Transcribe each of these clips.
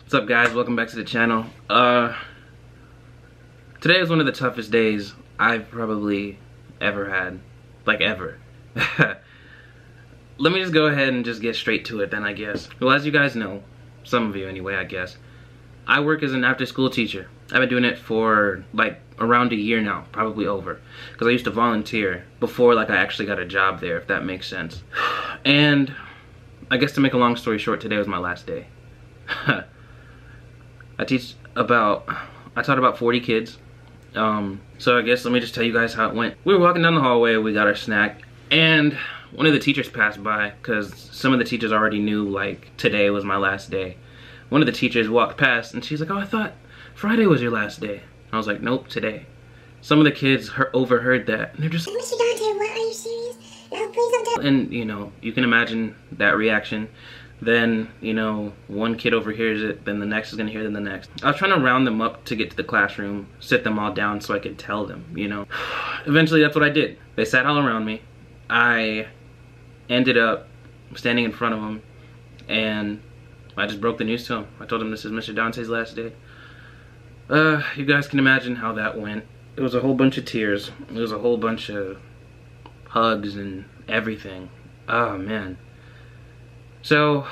What's up, guys? Welcome back to the channel. Today is one of the toughest days I've probably ever had. Like, ever. Let me just go ahead and just get straight to it then, I guess. Well, as you guys know, some of you anyway, I guess, I work as an after-school teacher. I've been doing it for like around a year now, probably over, because I used to volunteer before like I actually got a job there, if that makes sense. And I guess to make a long story short, today was my last day. I taught about 40 kids. So I guess let me just tell you guys how it went. We were walking down the hallway, we got our snack, and one of the teachers passed by, because some of the teachers already knew like today was my last day. One of the teachers walked past and she's like, "Oh, I thought Friday was your last day." I was like, "Nope, today." Some of the kids overheard that and they're just like, "Mr. Dante, what, are you serious? No, please don't tell." And you know, you can imagine that reaction. Then, you know, one kid overhears it, then the next is gonna hear, then the next. I was trying to round them up to get to the classroom, sit them all down so I could tell them, you know. Eventually that's what I did. They sat all around me. I ended up standing in front of them and I just broke the news to them. I told them this is Mr. Dante's last day. You guys can imagine how that went. It was a whole bunch of tears. It was a whole bunch of hugs and everything. Oh man. So,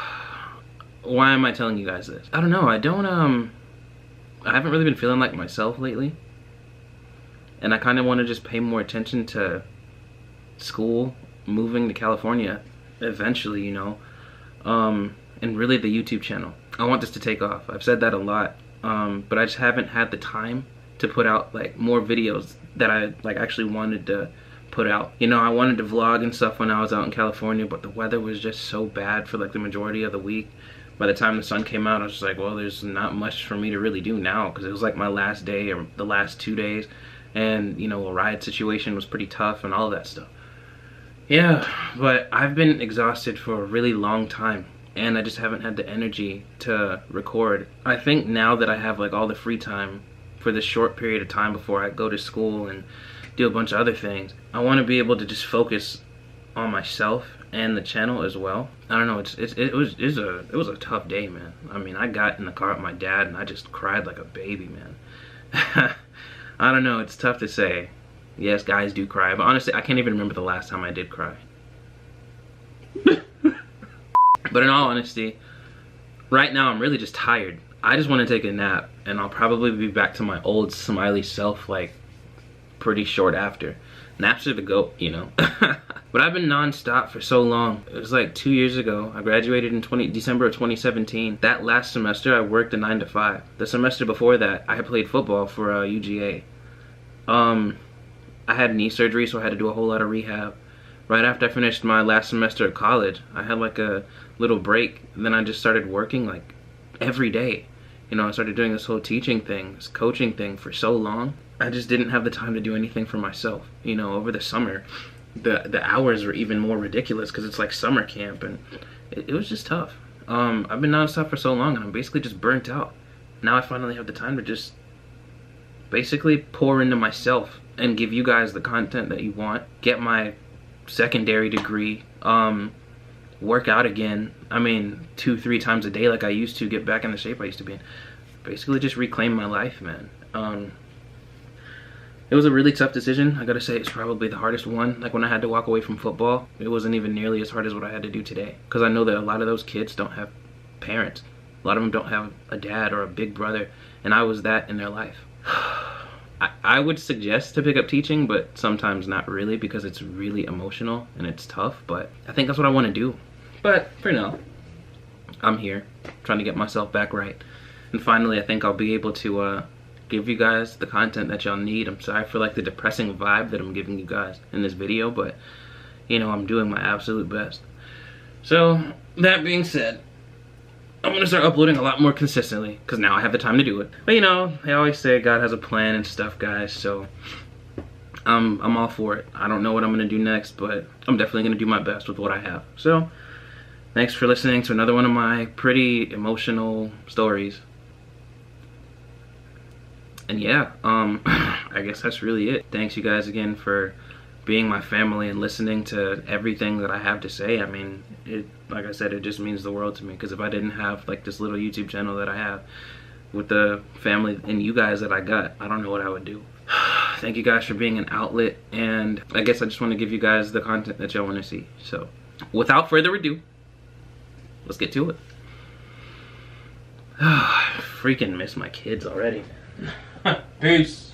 why am I telling you guys this? I don't know, I haven't really been feeling like myself lately. And I kind of want to just pay more attention to school, moving to California eventually, you know. And really the YouTube channel. I want this to take off. I've said that a lot. But I just haven't had the time to put out like more videos that I like actually wanted to put out. You know, I wanted to vlog and stuff when I was out in California, but the weather was just so bad for like the majority of the week. By the time the sun came out, I was just like, well, there's not much for me to really do now, because it was like my last day or the last 2 days, and you know, a ride situation was pretty tough and all of that stuff. Yeah, but I've been exhausted for a really long time, and I just haven't had the energy to record. I think now that I have like all the free time for this short period of time before I go to school and do a bunch of other things, I want to be able to just focus on myself and the channel as well. I don't know, it was a tough day, man. I mean, I got in the car with my dad and I just cried like a baby, man. I don't know, it's tough to say. Yes, guys do cry, but honestly, I can't even remember the last time I did cry. But in all honesty, right now I'm really just tired. I just want to take a nap, and I'll probably be back to my old smiley self like pretty short after. Naps are the GOAT, you know. But I've been non-stop for so long. It was like 2 years ago. I graduated in December of 2017. That last semester I worked a 9 to 5. The semester before that I had played football for UGA. I had knee surgery, so I had to do a whole lot of rehab. Right after I finished my last semester of college, I had like a little break, and then I just started working like every day. You know, I started doing this whole teaching thing, this coaching thing for so long. I just didn't have the time to do anything for myself. You know, over the summer, the hours were even more ridiculous because it's like summer camp, and it was just tough. I've been nonstop for so long, and I'm basically just burnt out. Now I finally have the time to just basically pour into myself and give you guys the content that you want, get my secondary degree, work out again. I mean, 2-3 times a day like I used to, get back in the shape I used to be in. Basically just reclaim my life, man. It was a really tough decision. I gotta say, it's probably the hardest one. Like when I had to walk away from football, it wasn't even nearly as hard as what I had to do today. Because I know that a lot of those kids don't have parents. A lot of them don't have a dad or a big brother, and I was that in their life. I would suggest to pick up teaching, but sometimes not really, because it's really emotional and it's tough, but I think that's what I want to do. But for now, I'm here trying to get myself back right. And finally, I think I'll be able to give you guys the content that y'all need. I'm sorry for like the depressing vibe that I'm giving you guys in this video, but you know, I'm doing my absolute best. So that being said, I'm gonna start uploading a lot more consistently, because now I have the time to do it. But you know, they always say God has a plan and stuff, guys, so I'm all for it. I don't know what I'm gonna do next, but I'm definitely gonna do my best with what I have. So thanks for listening to another one of my pretty emotional stories. And yeah, I guess that's really it. Thanks you guys again for being my family and listening to everything that I have to say. I mean, like I said, it just means the world to me, because if I didn't have like this little YouTube channel that I have with the family and you guys that I got, I don't know what I would do. Thank you guys for being an outlet, and I guess I just want to give you guys the content that y'all want to see. So without further ado, let's get to it. I freaking miss my kids already. Peace.